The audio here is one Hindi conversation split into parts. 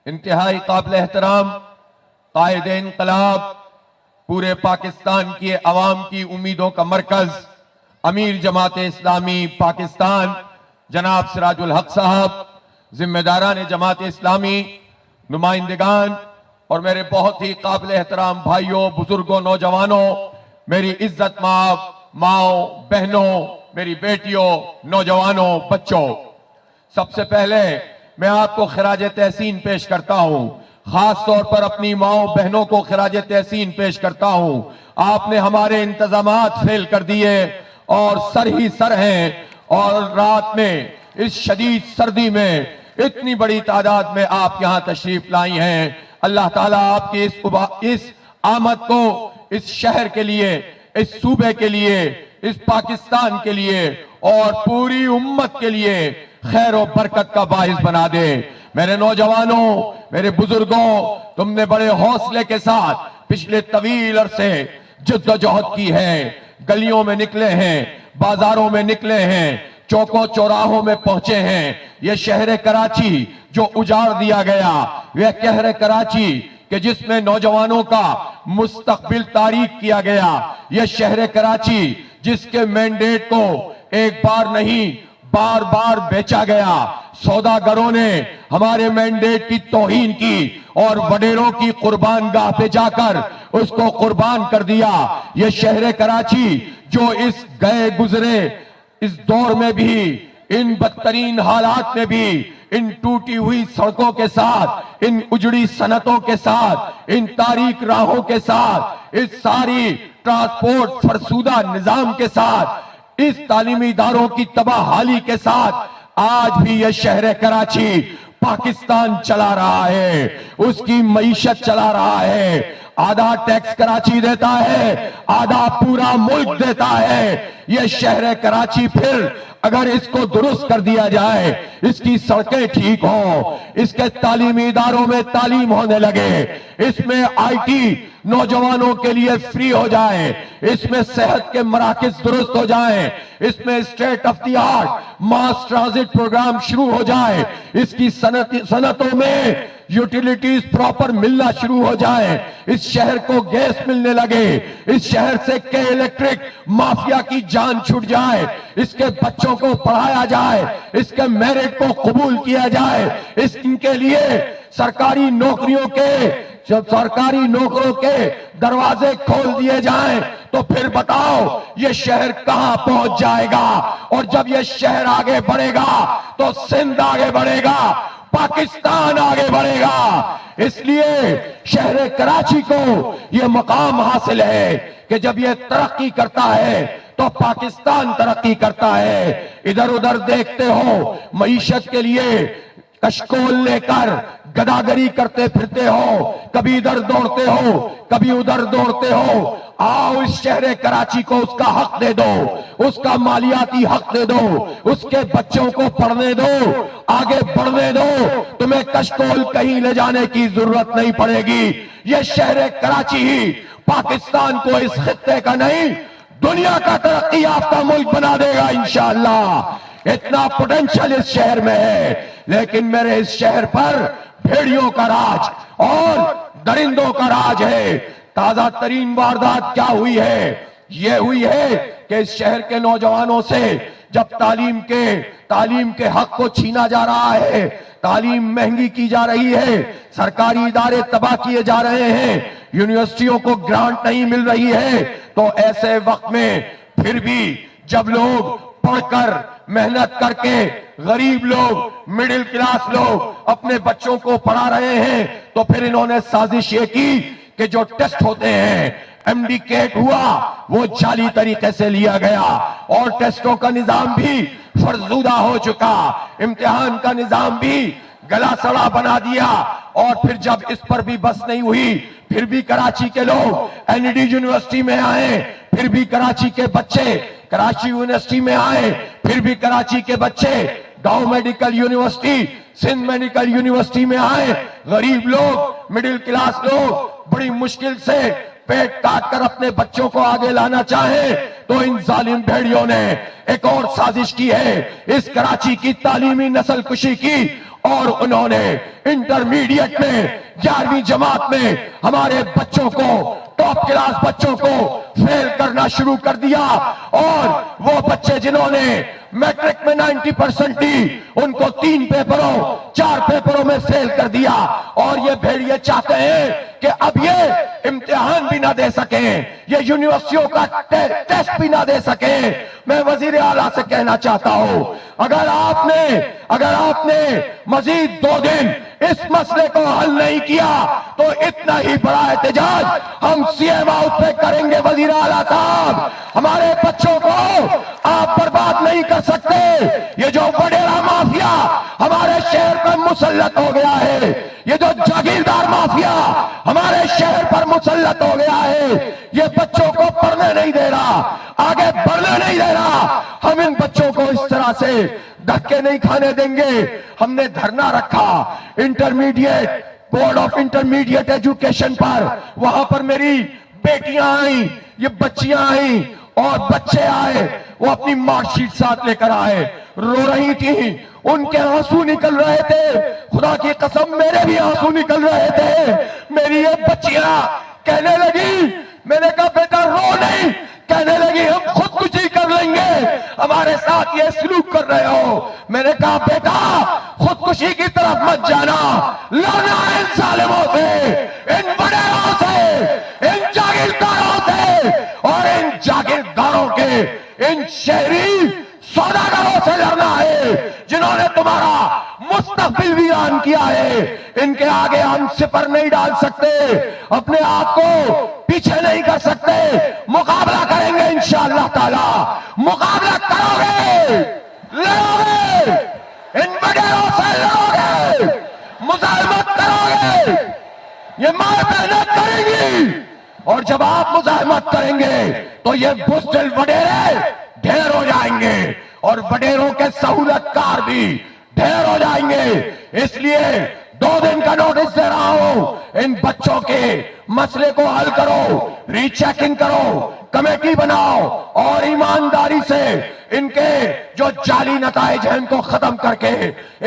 इंतहाई काबिल एहतराम कायदे इनकलाब, पूरे पाकिस्तान की अवाम की उम्मीदों का मरकज, अमीर जमात इस्लामी पाकिस्तान जनाब सिराजुल हक साहब, जिम्मेदारान जमात इस्लामी, नुमाइंदगान और मेरे बहुत ही काबिल एहतराम भाइयों, बुजुर्गों, नौजवानों, मेरी इज्जत माओ, बहनों, मेरी बेटियों, नौजवानों, बच्चों, सबसे पहले मैं आपको खिराज तहसीन पेश करता हूं। खास तौर पर अपनी माओ बहनों को खिराज तहसीन पेश करता हूं। आपने हमारे इंतजामात फेल कर दिए और सर ही सर हैं, और रात में इस शदीद सर्दी में इतनी बड़ी तादाद में आप यहां तशरीफ लाई हैं। अल्लाह ताला आपकी इस आमद को इस शहर के लिए, इस सूबे के लिए, इस पाकिस्तान के लिए और पूरी उम्मत के लिए खैर और बरकत का बाइस बना दे। मेरे नौजवानों, मेरे बुजुर्गों, तुमने बड़े हौसले के साथ पिछले तवील अरसे जद्दोजहद की है, गलियों में निकले हैं, बाजारों में निकले हैं, चौकों चौराहों में पहुंचे हैं। यह शहर कराची जो उजाड़ दिया गया, वह शहर कराची कि जिसमें नौजवानों का मुस्तकबिल तारीख किया गया, यह शहर कराची जिसके मैंडेट को एक बार नहीं बार बार बेचा गया। सौदागरों ने हमारे मैंडेट की तौहीन की और वडेरों की कुर्बान गाह पे जाकर उसको कुर्बान कर दिया। यह शहर कराची जो इस गए गुजरे इस दौर में भी, इन बदतरीन हालात में भी, इन टूटी हुई सड़कों के साथ, इन उजड़ी सनतों के साथ, इन तारीख राहों के साथ, इस सारी ट्रांसपोर्ट फरसूदा निजाम के साथ, इस तालीमी इदारों की तबाहाली के साथ आज भी यह शहर कराची पाकिस्तान चला रहा है, उसकी मईशत चला रहा है। आधा टैक्स कराची देता है, आधा पूरा मुल्क देता है। यह शहर कराची फिर अगर इसको दुरुस्त कर दिया जाए, इसकी सड़कें ठीक हो, इसके तालीमी इदारों में तालीम होने लगे, इसमें आईटी नौजवानों के लिए फ्री हो जाए, इसमें सेहत के मराकज दुरुस्त हो जाए, इसमें state of the art mass transit program शुरू हो जाए, इसकी सनतों में यूटिलिटीज प्रॉपर मिलना शुरू हो जाए, इस शहर को गैस मिलने लगे, इस शहर से के इलेक्ट्रिक माफिया की जान छूट जाए, इसके बच्चों को पढ़ाया जाए, इसके मेरिट को कबूल किया जाए, इनके लिए सरकारी नौकरियों के, जब सरकारी नौकरों के दरवाजे खोल दिए जाएं, तो फिर बताओ ये शहर कहां पहुंच जाएगा। और जब ये शहर आगे बढ़ेगा तो सिंध आगे बढ़ेगा, पाकिस्तान आगे बढ़ेगा। इसलिए शहर कराची को यह मकाम हासिल है कि जब यह तरक्की करता है तो पाकिस्तान तरक्की करता है। इधर उधर देखते हो, मईशत के लिए कशकोल लेकर गदागरी करते फिरते हो, कभी इधर दौड़ते हो, कभी उधर दौड़ते हो। आओ इस शहर कराची को उसका हक दे दो, उसका मालियाती हक दे दो, उसके बच्चों को पढ़ने दो, आगे बढ़ने दो। तुम्हें कशकोल कहीं ले जाने की जरूरत नहीं पड़ेगी। यह शहर कराची ही पाकिस्तान को इस खित्ते का नहीं, दुनिया का तरक्की याफ्ता मुल्क बना देगा इंशाअल्लाह। इतना पोटेंशियल इस शहर में है, लेकिन मेरे इस शहर पर भेड़ियों का राज और दरिंदों का राज है। ताजा तरीन वारदात क्या हुई है? यह हुई है कि इस शहर के नौजवानों से जब तालीम के हक को छीना जा रहा है, तालीम महंगी की जा रही है, सरकारी इदारे तबाह किए जा रहे हैं, यूनिवर्सिटियों को ग्रांट नहीं मिल रही है, तो ऐसे वक्त में फिर भी जब लोग पढ़कर मेहनत करके, गरीब लोग, मिडिल क्लास लोग अपने बच्चों को पढ़ा रहे हैं, तो फिर इन्होंने साजिश ये की कि जो टेस्ट होते हैं, एमडी केट हुआ, वो जाली तरीके से लिया गया और टेस्टों का निजाम भी फरजूदा हो चुका, इम्तिहान का निजाम भी गला सड़ा बना दिया। और फिर जब इस पर भी बस नहीं हुई, फिर भी कराची के लोग एनडी यूनिवर्सिटी में आए, फिर भी कराची के बच्चे कराची यूनिवर्सिटी में आए, फिर भी कराची के बच्चे गांव medical university, Sindh medical university में आए। गरीब लोग, मिडिल क्लास लोग बड़ी मुश्किल से पेट काट कर अपने बच्चों को आगे लाना चाहे, तो इन जालिम भेड़ियों ने एक और साजिश की है, इस कराची की तालीमी नस्ल कुशी की और उन्होंने इंटरमीडिएट में 11वीं जमात में हमारे बच्चों को, टॉप क्लास बच्चों को फेल करना शुरू कर दिया। और वो बच्चे जिन्होंने मैट्रिक में 90% दी, उनको 3 पेपरों 4 पेपरों में फेल कर दिया। और ये भेड़िए चाहते हैं कि अब ये इम्तिहान भी ना दे सके, ये यूनिवर्सिटियों का टेस्ट भी ना दे सके। मैं वजीर आला से कहना चाहता हूं, अगर आपने मजीद 2 दिन इस मसले को हल नहीं किया तो इतना ही बड़ा एहतजाज हम सीएम हाउस पे करेंगे। वजीर आला साहब, हमारे बच्चों को आप बर्बाद नहीं कर सकते। ये जो वडेरा माफिया हमारे शहर पर मुसल्लत हो गया है, ये जो जागीरदार माफिया हमारे शहर पर मुसल्लत हो गया है, ये बच्चों को पढ़ने नहीं दे रहा, आगे बढ़ने नहीं दे रहा। हम इन बच्चों को इस तरह से धक्के नहीं खाने देंगे। हमने धरना रखा intermediate, board of intermediate education पर। वहां पर मेरी बेटियां आई, ये बच्चियां आई और बच्चे आए, वो अपनी मार्कशीट साथ लेकर आए, रो रही थी, उनके आंसू निकल रहे थे। खुदा की कसम मेरे भी आंसू निकल रहे थे। मेरी ये बच्चियां कहने लगी, मैंने कहा बेटा रो नहीं, कहने लगी हम खुदकुशी कर लेंगे, हमारे साथ ये सलूक कर रहे हो। मैंने कहा बेटा खुदकुशी की तरफ मत जाना, लड़ना इन जालिमों से, इन बड़ेरों से, इन जागीरदारों से और इन जागीरदारों के, इन शहरी सौदागरों से लड़ना है जिन्होंने तुम्हारा मुस्तकबिल वीरान किया है। इनके आगे हम सिपर नहीं डाल सकते, अपने आप को पीछे नहीं कर सकते। मुकाबला करेंगे इंशाअल्लाह ताला, मुकाबला करोगे, लड़ोगे, इन बड़ेरों से लड़ोगे, मुजाहिमत करोगे, ये मां मेहनत करेंगी। और जब आप मुजाहिमत करेंगे तो ये बुज़दिल वडेरे ढेर हो जाएंगे और वडेरों के सहूलतकार भी ढेर हो जाएंगे। इसलिए 2 दिन का नोटिस दे रहा हूं, इन बच्चों के मसले को हल करो, रीचेकिंग करो, कमेटी बनाओ और ईमानदारी से इनके जो जाली नताइज हैं इनको खत्म करके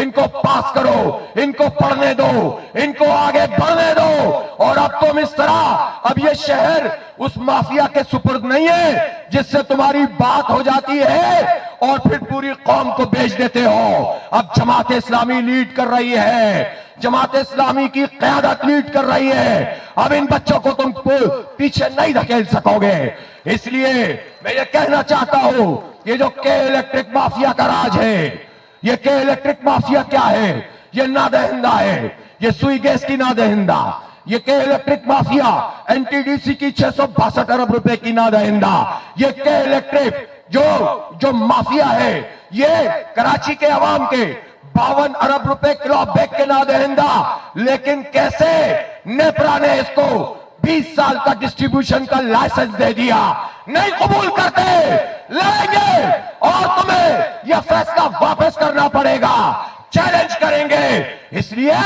इनको पास करो, इनको पढ़ने दो, इनको आगे बढ़ने दो। और अब तुम इस तरह, अब ये शहर उस माफिया के सुपुर्द नहीं है जिससे तुम्हारी बात हो जाती है और फिर पूरी कौम को बेच देते हो। अब जमात इस्लामी लीड कर रही है, जमात इस्लामी की क़यादत लीड कर रही है। अब इन बच्चों को तुम पीछे नहीं धकेल सकोगे। इसलिए मैं ये कहना चाहता हूं, ये जो के इलेक्ट्रिक माफिया का राज है, ये के इलेक्ट्रिक माफिया क्या है? ये नादहिंदा है, ये सुई गैस की नादहिंदा। ये के इलेक्ट्रिक माफिया एनटीडीसी की 662 अरब रुपए की नादहिंदा। ये के इलेक्ट्रिक जो माफिया है, ये कराची के अवाम के 52 अरब रुपए किलो बैग के नादहिंदा। लेकिन कैसे नेपरा ने इसको 20 साल का डिस्ट्रीब्यूशन का लाइसेंस दे दिया। नहीं कबूल करते, लड़ेंगे और तुम्हें यह फैसला वापस करना पड़ेगा। चैलेंज करेंगे, इसलिए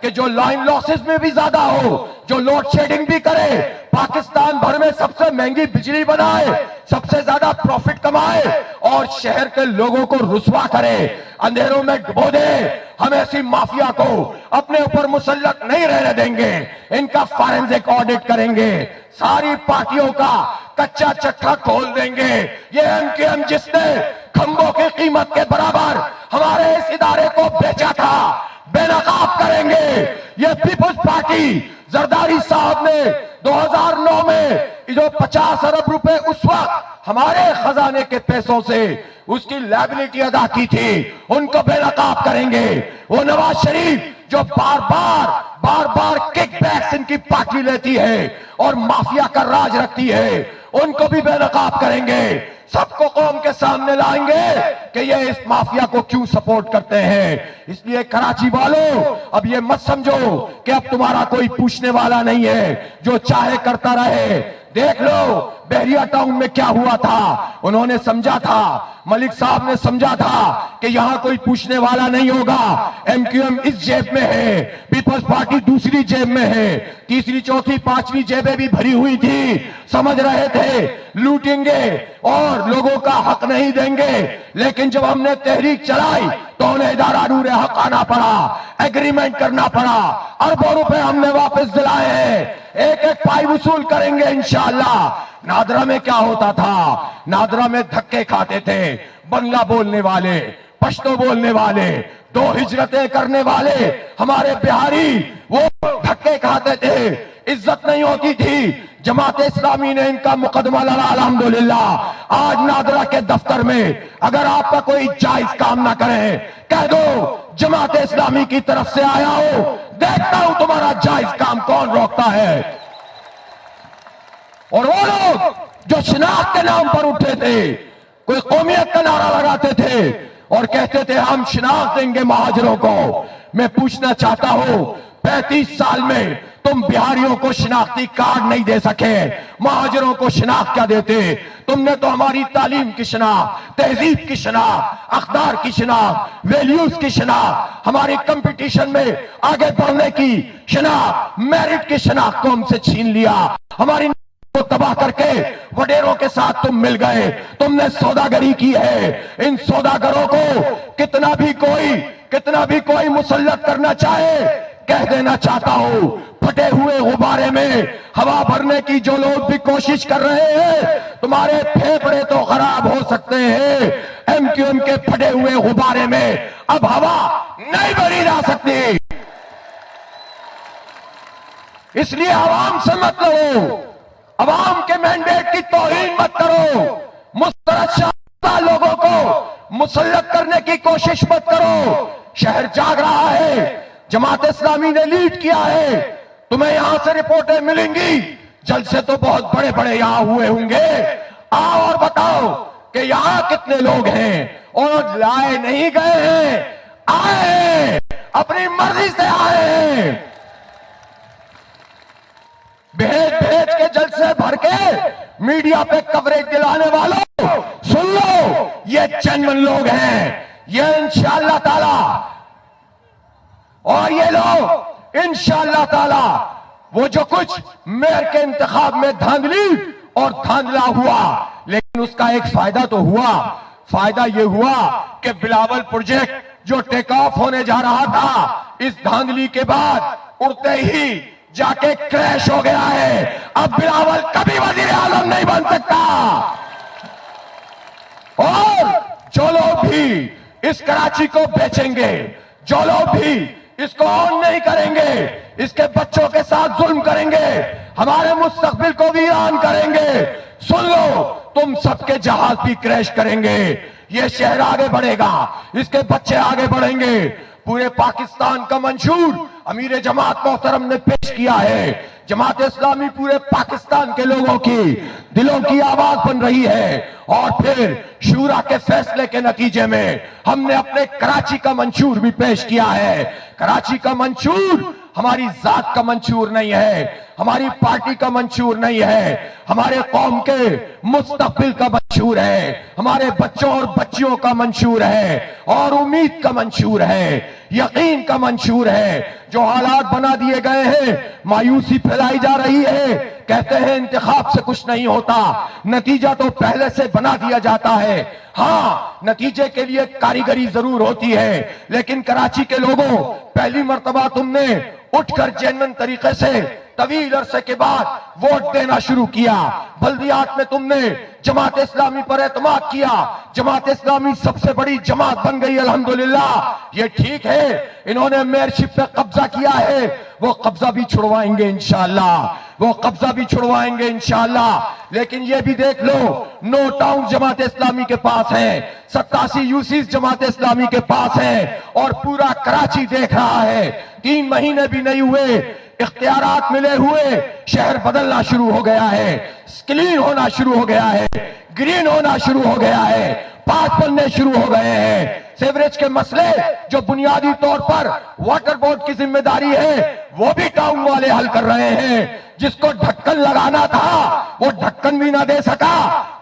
कि जो लाइन लॉसेस में भी ज्यादा हो, जो लोड शेडिंग भी करे, पाकिस्तान भर में सबसे महंगी बिजली बनाए, सबसे ज्यादा प्रॉफिट कमाए और शहर के लोगों को रुसवा करे, अंधेरों में डुबो दे। हम ऐसी माफिया को अपने ऊपर मुसल्लत नहीं रहने देंगे। इनका फॉरेंसिक ऑडिट करेंगे, सारी पार्टियों का कच्चा चट्टा खोल देंगे। ये एमकेएम जिसने खंभों की कीमत के बराबर हमारे इस इदारे को बेचा था, बेनकाब करेंगे। ये पीपुल्स पार्टी जरदारी साहब ने 2009 में जो 50 अरब रुपए उस वक्त हमारे खजाने के पैसों से उसकी लायबिलिटी अदा की थी, उनको बेनकाब करेंगे। वो नवाज शरीफ जो बार बार किकबैक्स इनकी पार्टी लेती है और माफिया का राज रखती है, उनको भी बेनकाब करेंगे। सबको कौम के सामने लाएंगे कि ये इस माफिया को क्यों सपोर्ट करते हैं। इसलिए कराची वालों, अब ये मत समझो कि अब तुम्हारा कोई पूछने वाला नहीं है, जो चाहे करता रहे। देख लो बहरिया टाउन में क्या हुआ था, उन्होंने समझा था, मलिक साहब ने समझा था कि यहां कोई पूछने वाला नहीं होगा। एमक्यूएम इस जेब में है, पीपल्स पार्टी दूसरी जेब में है, तीसरी चौथी पांचवी जेबें भी भरी हुई थी। समझ रहे थे लूटेंगे और लोगों का हक नहीं देंगे, लेकिन जब हमने तहरीक चलाई तो उन्हें इदारा नूर हक आना पड़ा, एग्रीमेंट करना पड़ा, अरबों रुपए हमने वापस दिलाए हैं, एक एक पाई वसूल करेंगे इंशाअल्लाह। नादरा में क्या होता था, नादरा में धक्के खाते थे, बंगला बोलने वाले, पश्तो बोलने वाले, दो हिजरतें करने वाले हमारे बिहारी, वो धक्के खाते थे, इज्जत नहीं होती थी। जमात इस्लामी ने इनका मुकदमा लड़ा अल्हम्दुलिल्लाह। आज नादरा के दफ्तर में अगर आपका कोई जायज काम ना करे, कह दो जमात इस्लामी की तरफ से आया हो, देखता हूं तुम्हारा जायज काम कौन रोकता है। और वो लोग जो शनाख्त के नाम पर उठे थे, कोई कौमियत का नारा लगाते थे और कहते थे हम शनाख्त देंगे महाजरों को, मैं पूछना चाहता हूं 35 साल में तुम बिहारियों को शनाख्ती कार्ड नहीं दे सके, महाजरों को शनाख्त क्या देते? तुमने तो हमारी तालीम की शनाख्त, तहजीब की शनाख्त, अखबार की शनाख्त, वैल्यूज की शनाख्त, हमारी कंपटीशन में आगे बढ़ने की शनाख्त, मेरिट की शनाख्त को हमसे छीन लिया। हमारी को तबाह करके वडेरों के साथ तुम मिल गए, तुमने सौदागरी की है। इन सौदागरों को कितना भी कोई मुसल्लत करना चाहे, कह देना चाहता हूं, फटे हुए गुब्बारे में हवा भरने की जो लोग भी कोशिश कर रहे हैं, तुम्हारे फेफड़े तो खराब हो सकते हैं। एमक्यूएम के फटे हुए गुब्बारे में अब हवा नहीं भरी जा सकती, इसलिए आवाम से मत लड़ो, अवाम के मैंडेट की तौहीन मत करो, मुस्तरद लोगों को मुसल्लत करने की कोशिश मत करो। शहर जाग रहा है, जमात इस्लामी ने लीड किया है, तुम्हें यहां से रिपोर्टें मिलेंगी, जलसे तो बहुत बड़े बड़े यहां हुए होंगे। आओ और बताओ कि यहां कितने लोग हैं और लाए नहीं गए हैं, आए हैं, अपनी मर्जी से आए हैं। भेज भेज के जलसे भर के मीडिया पे कवरेज दिलाने वालों, सुन लो, ये जेन्युइन लोग हैं, ये इंशाअल्लाह ताला, और ये लोग इंशाअल्लाह ताला वो जो कुछ मेयर के इंतखाब में धांधली और धांधला हुआ, लेकिन उसका एक फायदा तो हुआ। फायदा ये हुआ कि बिलावल प्रोजेक्ट जो टेक ऑफ होने जा रहा था, इस धांधली के बाद उड़ते ही जाके क्रैश हो गया है। अब बिलावल कभी वजीर आलम नहीं बन सकता। और जो लोग भी इस कराची को बेचेंगे, जो लोग भी इसको ऑन नहीं करेंगे, इसके बच्चों के साथ जुल्म करेंगे, हमारे मुस्तकबिल को वीरान करेंगे, सुन लो, तुम सबके जहाज भी क्रैश करेंगे। ये शहर आगे बढ़ेगा, इसके बच्चे आगे बढ़ेंगे। पूरे पाकिस्तान का मंशूर अमीर जमात मोहतरम ने पेश किया है। जमात इस्लामी पूरे पाकिस्तान के लोगों की दिलों की आवाज बन रही है, और फिर शूरा के फैसले के नतीजे में हमने अपने कराची का मंशूर भी पेश किया है। कराची का मंशूर हमारी जात का मंशूर नहीं है, हमारी पार्टी का मंशूर नहीं है, हमारे कौम के मुस्तकबिल का मंशूर है, हमारे बच्चों और बच्चियों का मंशूर है, और उम्मीद का मंशूर है, यकीन का मंशूर है। जो हालात बना दिए गए हैं, मायूसी फैलाई जा रही है, कहते हैं इंतखाब से कुछ नहीं होता, नतीजा तो पहले से बना दिया जाता है। हाँ, नतीजे के लिए कारीगरी जरूर होती है, लेकिन कराची के लोगों, पहली मर्तबा तुमने उठकर जेन्युइन तरीके से तवील अरसे के बाद वोट देना शुरू किया। बल्दियात में तुमने जमात इस्लामी पर एतमाद किया, जमात इस्लामी सबसे बड़ी जमात बन गई अल्हम्दुलिल्लाह। ये ठीक है, इन्होंने मेयरशिप पे कब्जा किया है, वो कब्जा भी छुड़वाएंगे इंशाअल्लाह, वो कब्जा भी छुड़वाएंगे इंशाअल्लाह। लेकिन ये भी देख लो, 9 टाउन जमात इस्लामी के पास है, 87 यूसीस जमात इस्लामी के पास है, और पूरा कराची देख रहा है। 3 महीने भी नहीं हुए, इख्तियारात मिले हुए शहर बदलना शुरू हो गया है, क्लीन होना शुरू हो गया है, ग्रीन होना शुरू हो गया है, पास बनने शुरू हो गए हैं। सीवरेज के मसले जो बुनियादी तौर पर वाटर बोर्ड की जिम्मेदारी है, वो भी टाउन वाले हल कर रहे हैं। जिसको ढक्कन लगाना था वो ढक्कन भी ना दे सका,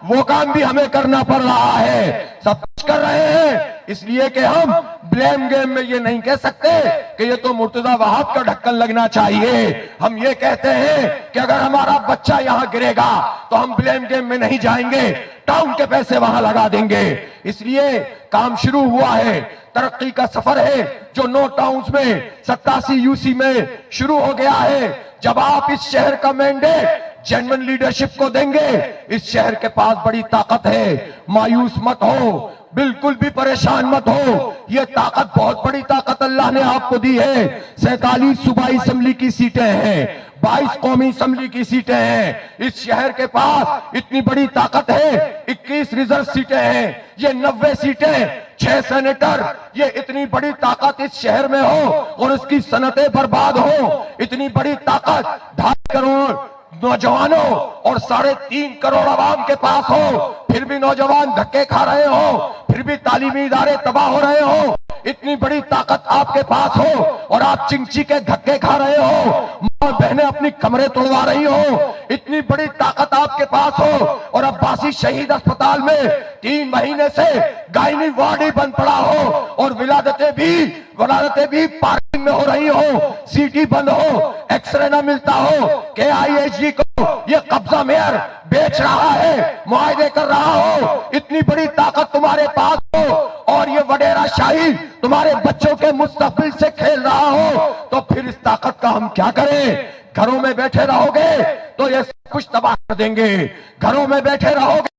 वो काम भी हमें करना पड़ रहा है। सब कुछ कर रहे हैं इसलिए कि हम ब्लेम गेम में ये नहीं कह सकते कि ये तो मुर्तजा वहाब का ढक्कन लगना चाहिए। हम ये कहते हैं कि अगर हमारा बच्चा यहां गिरेगा तो हम ब्लेम गेम में नहीं जाएंगे, टाउन के पैसे वहां लगा देंगे। इसलिए काम शुरू हुआ है, तरक्की का सफर है जो 9 टाउन्स में 87 यूसी में शुरू हो गया है। जब आप इस शहर का मैंडेट जेन्युइन लीडरशिप को देंगे, इस शहर के पास बड़ी ताकत है। मायूस मत हो, बिल्कुल भी परेशान मत हो, ये ताकत बहुत बड़ी ताकत अल्लाह ने आपको दी है। 47 सूबाई असेंबली की सीटें हैं, 22 कौमी असेंबली की सीटें हैं। इस शहर के पास इतनी बड़ी ताकत है, 21 रिजर्व सीटें हैं, ये 90 सीटें, 6 सेनेटर। ये इतनी बड़ी ताकत इस शहर में हो और उसकी सनतें बर्बाद हो, इतनी बड़ी ताकत 2.5 करोड़ नौजवानों और 3.5 करोड़ आवाम के पास हो, फिर भी नौजवान धक्के खा रहे हो, फिर भी तालीमी इदारे तबाह हो रहे हो, इतनी बड़ी ताकत आपके पास हो और आप चिंची के धक्के खा रहे हो, मां बहनें अपनी कमरे तोड़वा रही हो, इतनी बड़ी ताकत आपके पास हो और अब्बासी शहीद अस्पताल में 3 महीने से गायनी वार्ड ही बंद पड़ा हो और विलादतें भी पार्किंग में हो रही हो, सीटी बंद हो, एक्सरे ना मिलता हो, KIHG को ये कब्जा मेयर बेच रहा है, मुआहदे कर रहा हो, इतनी बड़ी ताकत तुम्हारे पास हो और ये वडेरा शाही तुम्हारे बच्चों के मुस्तकबिल से खेल रहा हो, तो फिर इस ताकत का हम क्या करें? घरों में बैठे रहोगे तो ये सब कुछ तबाह कर देंगे, घरों में बैठे रहोगे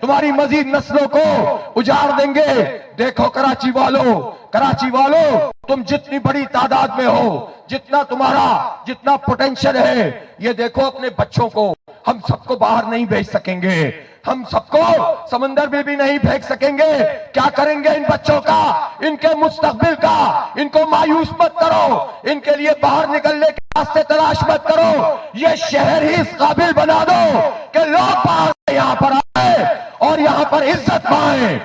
तुम्हारी मजीद नस्लों को उजाड़ देंगे। देखो कराची वालों, तुम जितनी बड़ी तादाद में हो, जितना पोटेंशियल है, ये देखो अपने बच्चों को, हम सबको बाहर नहीं भेज सकेंगे, हम सबको समंदर में भी नहीं फेंक सकेंगे। क्या करेंगे इन बच्चों का, इनके मुस्तकबिल का? इनको मायूस मत करो, इनके लिए बाहर निकलने के रास्ते तलाश मत करो। ये शहर ही इस काबिल बना दो कि लोग बाहर से यहां पर आए और यहां पर इज्जत पाए।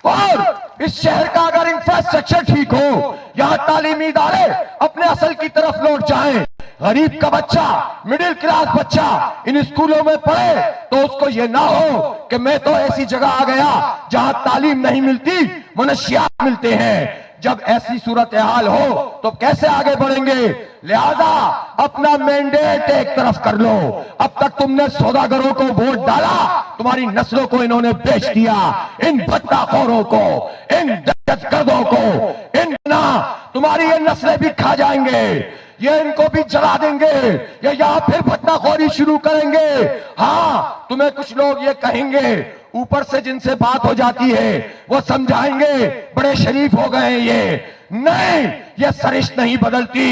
और इस शहर का अगर इंफ्रास्ट्रक्चर ठीक हो, यहां तालीमी इदारे अपने असल की तरफ लौट जाएं, गरीब का बच्चा, मिडिल क्लास बच्चा इन स्कूलों में पढ़े तो उसको ये ना हो कि मैं तो ऐसी जगह आ गया जहां तालीम नहीं मिलती, मनशियात मिलते हैं। जब ऐसी सूरत हाल हो तो कैसे आगे बढ़ेंगे? लिहाजा अपना मैंडेट एक तरफ कर लो। अब तक तुमने सौदागरों को वोट डाला, तुम्हारी नस्लों को इन्होंने बेच दिया, इन भत्ताखोरों को, इन दहशतगर्दों को, तुम्हारी ये नस्लें भी खा जाएंगे, ये इनको भी जला देंगे, ये यहाँ फिर भत्ताखोरी शुरू करेंगे। हाँ, तुम्हें कुछ लोग ये कहेंगे, ऊपर से जिनसे बात हो जाती है वो समझाएंगे बड़े शरीफ हो गए हैं ये। नहीं, ये सरिश्त नहीं बदलती।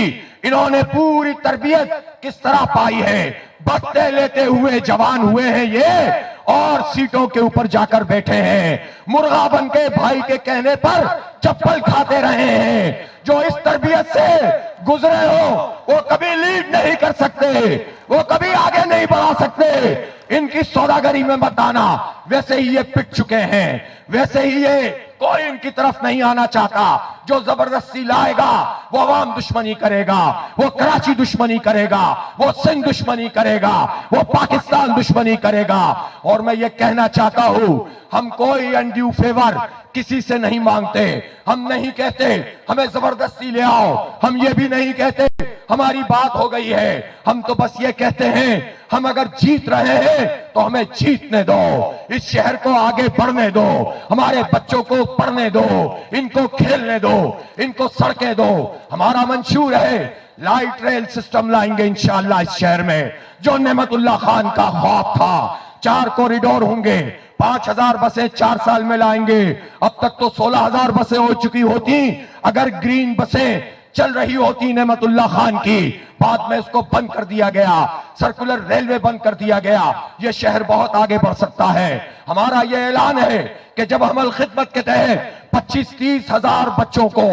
इन्होंने पूरी तरबियत किस तरह पाई है, बत्ते लेते हुए जवान हुए हैं ये और सीटों के ऊपर जाकर बैठे हैं, मुर्गा बन के भाई के कहने पर चप्पल खाते रहे हैं। जो इस तरबियत से गुजरे हो वो कभी लीड नहीं कर सकते, वो कभी आगे नहीं बढ़ा सकते। इनकी सौदागरी में मत आना, वैसे ही ये पिट चुके हैं, वैसे ही ये कोई इनकी तरफ नहीं आना चाहता। जो जबरदस्ती लाएगा वो अवाम दुश्मनी करेगा, वो कराची दुश्मनी करेगा, वो सिंध दुश्मनी करेगा, वो पाकिस्तान दुश्मनी करेगा। और मैं ये कहना चाहता हूं, हम कोई अनड्यू फेवर किसी से नहीं मांगते। हम नहीं कहते हमें जबरदस्ती ले आओ, हम ये भी नहीं कहते हमारी बात हो गई है। हम तो बस ये कहते हैं हम अगर जीत रहे हैं तो हमें जीतने दो, इस शहर को आगे बढ़ने दो, हमारे बच्चों को पढ़ने दो, इनको खेलने दो, इनको सड़कें दो। हमारा मंशूर है लाइट रेल सिस्टम लाएंगे इंशाअल्लाह इस शहर में, जो नेमतुल्लाह खान का ख्वाब था। 4 कॉरिडोर होंगे, 5000 बसें 4 साल में लाएंगे। अब तक तो 16000 बसें हो चुकी होती अगर ग्रीन बसें चल रही होती नेमतुल्लाह खान की। बाद में उसको बंद कर दिया गया, सर्कुलर रेलवे बंद कर दिया गया। यह शहर बहुत आगे बढ़ सकता है। हमारा यह ऐलान है कि जब हम अल खिदमत के तहत 25-30 हजार बच्चों को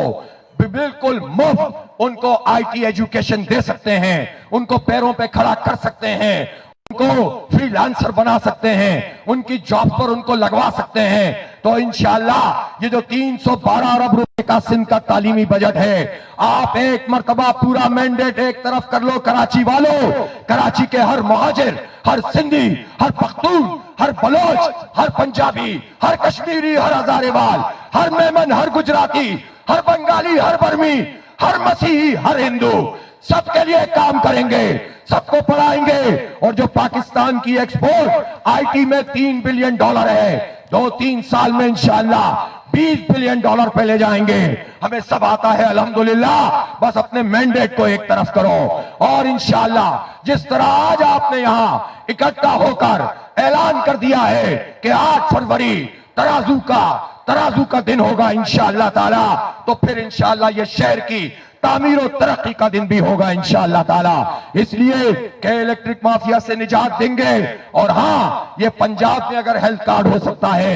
बिल्कुल मुफ्त उनको IT एजुकेशन दे सकते हैं, उनको पैरों पे खड़ा कर सकते हैं, उनको फ्रीलांसर बना सकते हैं, उनकी जॉब पर उनको लगवा सकते हैं, तो इंशाअल्लाह ये जो 312 अरब रुपए का सिंध का तालीमी बजट है। आप एक मर्तबा पूरा मैंडेट एक तरफ कर लो कराची वालों, कराची के हर मुहाजिर, हर सिंधी, हर पख्तून, हर बलोच, हर पंजाबी, हर कश्मीरी, हर हजारेवाल, हर मेमन, हर गुजराती, हर बंगाली, हर बर्मी, हर मसीही, हर हिंदू, सबके लिए काम करेंगे, सबको पढ़ाएंगे। और जो पाकिस्तान की एक्सपोर्ट आईटी में $3 बिलियन है, 2-3 साल में इंशाअल्लाह $20 बिलियन पे ले जाएंगे। हमें सब आता है अल्हम्दुलिल्लाह, बस अपने मैंडेट को एक तरफ करो। और इंशाअल्लाह जिस तरह आज आपने यहां इकट्ठा होकर ऐलान कर दिया है कि 8 फरवरी तराजू का दिन होगा इंशाअल्लाह ताला, तो फिर इंशाअल्लाह ये शहर की तामीर और तरक्की का दिन भी होगा इंशाअल्लाह ताला। इसलिए के इलेक्ट्रिक माफिया से निजात देंगे। और हाँ, ये पंजाब में अगर हेल्थ कार्ड हो सकता है,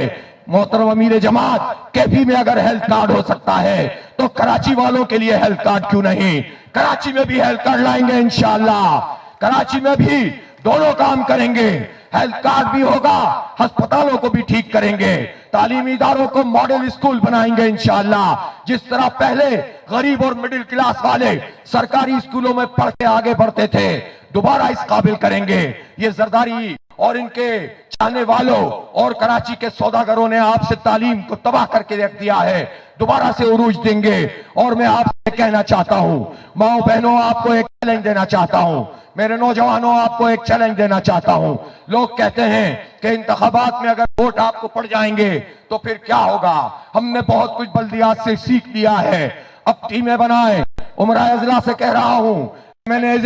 मोहतरम अमीर जमात केपी में अगर हेल्थ कार्ड हो सकता है, तो कराची वालों के लिए हेल्थ कार्ड क्यों नहीं? कराची में भी हेल्थ कार्ड लाएंगे इंशाअल्लाह। कराची में भी दोनों काम करेंगे, हेल्थ कार्ड भी होगा, अस्पतालों को भी ठीक करेंगे, तालीमी इदारों को मॉडल स्कूल बनाएंगे इंशाअल्लाह। जिस तरह पहले गरीब और मिडिल क्लास वाले सरकारी स्कूलों में पढ़ के आगे बढ़ते थे, दोबारा इस काबिल करेंगे। ये जरदारी और इनके चाहने वालों और कराची के सौदागरों ने आपसे तालीम को तबाह करके रख दिया है, दोबारा से उरूज देंगे। और मैं आपसे कहना चाहता हूं, माओ बहनों, आपको एक चैलेंज देना चाहता हूं, मेरे नौजवानों, आपको एक चैलेंज देना चाहता हूं। लोग कहते हैं कि इंतखाबात में अगर वोट आपको पड़ जाएंगे तो फिर क्या होगा? हमने बहुत कुछ बल्दियात से सीख लिया है, अब टीमें बनाएं। उमरा अजला से कह रहा हूं, मैंने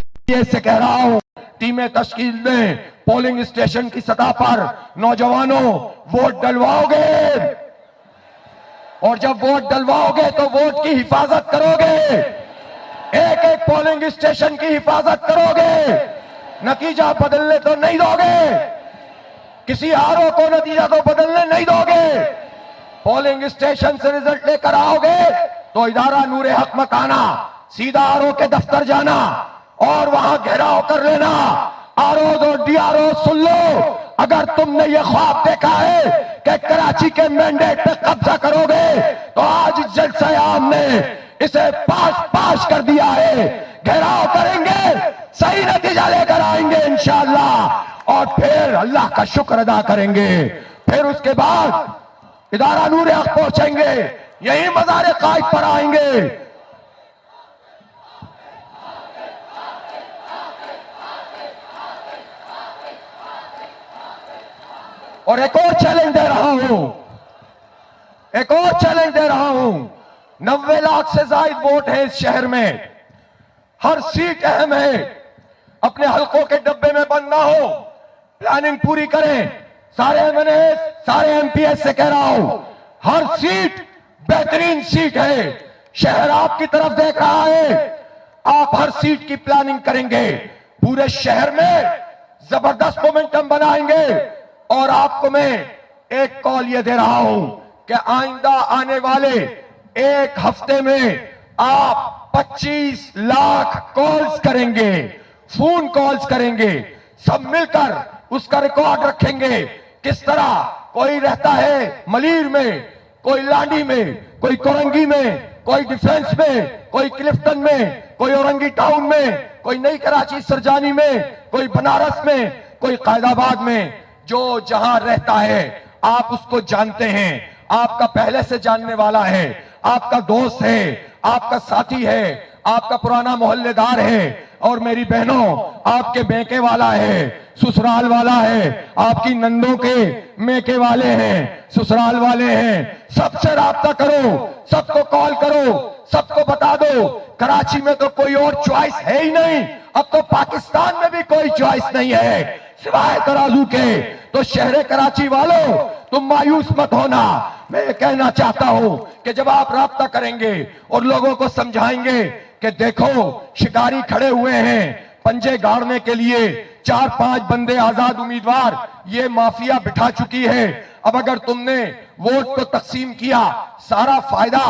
से कह रहा हूं, टीमें तश्कील दें, पोलिंग स्टेशन की सतह पर नौजवानों वोट डलवाओगे, और जब वोट डलवाओगे तो वोट की हिफाजत करोगे, एक एक पोलिंग स्टेशन की हिफाजत करोगे, नतीजा बदलने तो नहीं दोगे, किसी आरओ को नतीजा तो बदलने नहीं दोगे। पोलिंग स्टेशन से रिजल्ट लेकर आओगे तो इदारा नूरे हक मत आना, सीधा आरओ के दफ्तर जाना और वहां घेराव कर लेना। आरओ और डीआरओ सुन लो, अगर तुमने ये ख्वाब देखा है कि कराची के मैंडेट पे कब्जा करोगे, तो आज इस जलसे आम ने इसे पास कर दिया है। घेराव करेंगे, सही नतीजा लेकर आएंगे इंशाअल्लाह, और फिर अल्लाह का शुक्र अदा करेंगे। फिर उसके बाद इदारा नूरे हक पहुंचेंगे, यही मज़ार कायद पर आएंगे। और एक और चैलेंज दे रहा हूं, 90 लाख से ज्यादा वोट है इस शहर में, हर सीट अहम है। अपने हलकों के डब्बे में बंद ना हो, प्लानिंग पूरी करें। सारे एमएनए, सारे एमपीएस से कह रहा हूं, हर सीट बेहतरीन सीट है, शहर आपकी तरफ देख रहा है। आप हर सीट की प्लानिंग करेंगे, पूरे शहर में जबरदस्त मोमेंटम बनाएंगे। और आपको मैं एक कॉल ये दे रहा हूं कि आइंदा आने वाले एक हफ्ते में आप 25 लाख कॉल्स करेंगे, फोन कॉल्स करेंगे, सब मिलकर उसका रिकॉर्ड रखेंगे। किस तरह कोई रहता है मलीर में, कोई लांडी में, कोई कोरंगी में, कोई डिफेंस में, कोई क्लिफ्टन में, कोई औरंगी टाउन में, कोई नई कराची सरजानी में, कोई बनारस में, कोई कायदाबाद में। जो जहां रहता है आप उसको जानते हैं, आपका पहले से जानने वाला है, आपका दोस्त है, आपका साथी है, आपका पुराना मोहल्लेदार है। और मेरी बहनों, आपके बेके वाला है, ससुराल वाला है, आपकी नंदों के मेके वाले हैं, ससुराल वाले हैं। सबसे राब्ता करो, सबको कॉल करो, सबको बता दो। कराची में तो कोई और चॉइस है ही नहीं, अब तो पाकिस्तान में भी कोई चॉइस नहीं है सिवाय तराजू के। तो शहर कराची वालों, तुम मायूस मत होना। मैं ये कहना चाहता हूं कि जब आप राब्ता करेंगे और लोगों को समझाएंगे कि देखो शिकारी खड़े हुए हैं पंजे गाड़ने के लिए, 4-5 बंदे आजाद उम्मीदवार ये माफिया बिठा चुकी है, अब अगर तुमने वोट को तकसीम किया, सारा फायदा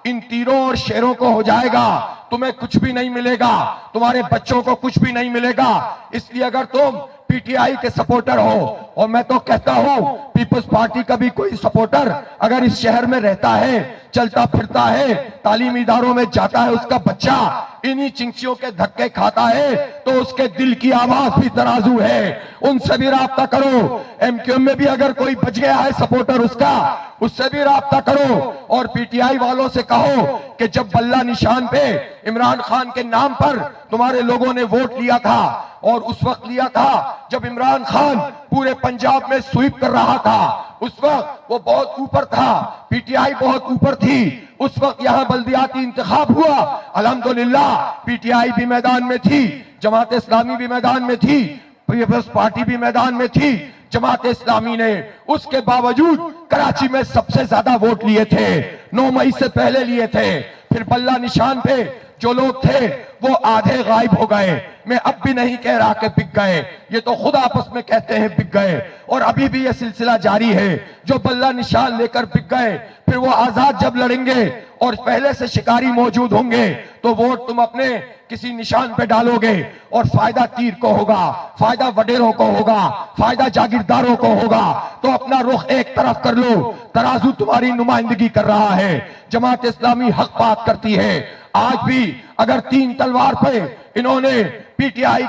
इन तीरों और शेरों को हो जाएगा, तुम्हें कुछ भी नहीं मिलेगा, तुम्हारे बच्चों को कुछ भी नहीं मिलेगा। इसलिए अगर तुम पीटीआई के सपोर्टर हो, और मैं तो कहता हूं पीपल्स पार्टी का भी कोई सपोर्टर अगर इस शहर में रहता है, चलता फिरता है, तालीमी इदारों में जाता है, उसका बच्चा इन्हीं चिंचियों के धक्के खाता है, तो उसके दिल की आवाज भी तराजू है, उनसे भी राब्ता करो। एमक्यूएम में भी अगर कोई बच गया है सपोर्टर उसका, उससे भी राब्ता करो। और पीटीआई वालों से कहो कि जब बल्ला निशान पे इमरान खान के नाम पर तुम्हारे लोगों ने वोट लिया था, और उस वक्त लिया था जब इमरान खान पूरे पंजाब में स्वीप कर रहा था, उस वक्त वो बहुत ऊपर था, पीटीआई बहुत ऊपर थी, उस वक्त यहां बल्दियाती इंतखाब हुआ, अल्हम्दुलिल्लाह पीटीआई भी मैदान में थी, जमात इस्लामी भी मैदान में थी, पीपल्स पार्टी भी मैदान में थी। जमात इस्लामी ने उसके बावजूद कराची में सबसे ज्यादा वोट लिए थे, 9 मई से पहले लिए थे। फिर बल्ला निशान पे जो लोग थे वो आधे गायब हो गए। मैं अब भी नहीं कह रहा कि बिक गए, ये तो खुद आपस में कहते हैं बिक गए, और अभी भी ये सिलसिला जारी है। जो बल्ला निशान लेकर बिक गए, फिर वो आजाद जब लड़ेंगे और पहले से शिकारी मौजूद होंगे, तो वोट तुम अपने किसी निशान पे डालोगे, और फायदा तीर को होगा, फायदा वडेरों को होगा, फायदा जागीरदारों को होगा। तो अपना रुख एक तरफ कर लो, तराजू तुम्हारी नुमाइंदगी कर रहा है, जमात इस्लामी हक बात करती है। आज भी अगर 3 तलवार पे इन्होंने पीटीआई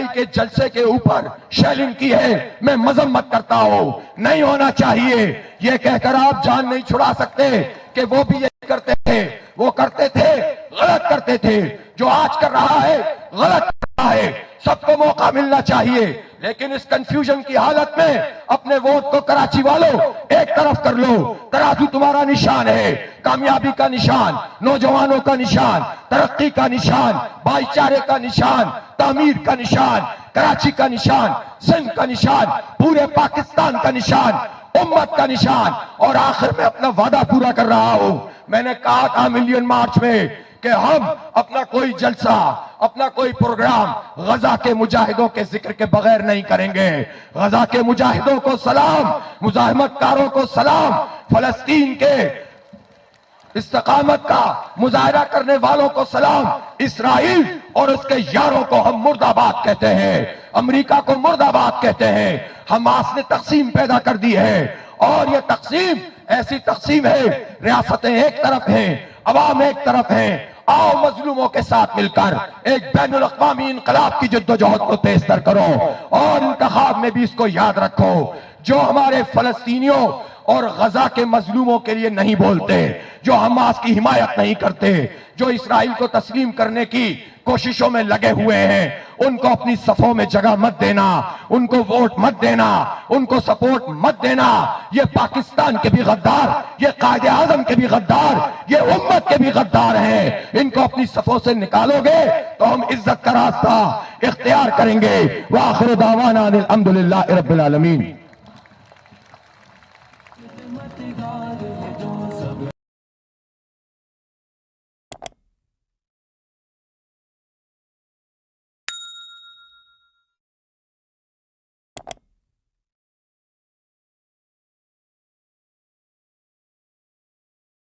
के जलसे के ऊपर शेलिंग की है, मैं मजम्मत करता हूं, नहीं होना चाहिए। ये कहकर आप जान नहीं छुड़ा सकते कि वो भी यही करते थे, वो करते थे, गलत करते थे। जो आज कर रहा है गलत कर रहा है, सबको मौका मिलना चाहिए। लेकिन इस कंफ्यूजन की हालत में अपने वोट को कराची वालों एक तरफ कर लो। तराजू तुम्हारा निशान है, कामयाबी का निशान, नौजवानों का निशान, तरक्की का निशान, भाईचारे का निशान, तामीर का निशान, कराची का निशान, सिंध का निशान, पूरे पाकिस्तान का निशान, उम्मत का निशान। और आखिर में अपना वादा पूरा कर रहा हूं, मैंने कहा था मिलियन मार्च में कि हम अपना कोई जलसा, अपना कोई प्रोग्राम गजा के मुजाहिदों के जिक्र के बगैर नहीं करेंगे। गजा के मुजाहिदों को सलाम, मुजाहिमतकारों को सलाम, फलस्तीन के इस्तकामत का मुजाहरा करने वालों को सलाम, इस्राइल और उसके यारों को हम मुर्दाबाद कहते हैं, अमेरिका को मुर्दाबाद कहते हैं। हमास ने तकसीम पैदा कर दी है, और ये तकसीम ऐसी तकसीम है, रियासतें एक तरफ हैं, अवाम एक तरफ हैं। आओ मजलूमों के साथ मिलकर एक बैनुल अक़वामी इनकलाब की जद्दोजहद को तेज करो, और इंतखाब में भी इसको याद रखो। जो हमारे फलस्तीनियों और गजा के मजलूमों के लिए नहीं बोलते, जो हमास की हिमायत नहीं करते, जो इसराइल को तस्लीम करने की कोशिशों में लगे हुए हैं, उनको अपनी सफों में जगह मत देना, उनको वोट मत देना, उनको सपोर्ट मत देना। ये पाकिस्तान के भी गद्दार, ये कायदे आजम के भी गद्दार, ये उम्मत के भी गद्दार हैं। इनको अपनी सफों से निकालोगे तो हम इज्जत का रास्ता इख्तियार करेंगे। व आखिर दावाना अनिल हम्दुलिल्लाहि रब्बिल आलमीन।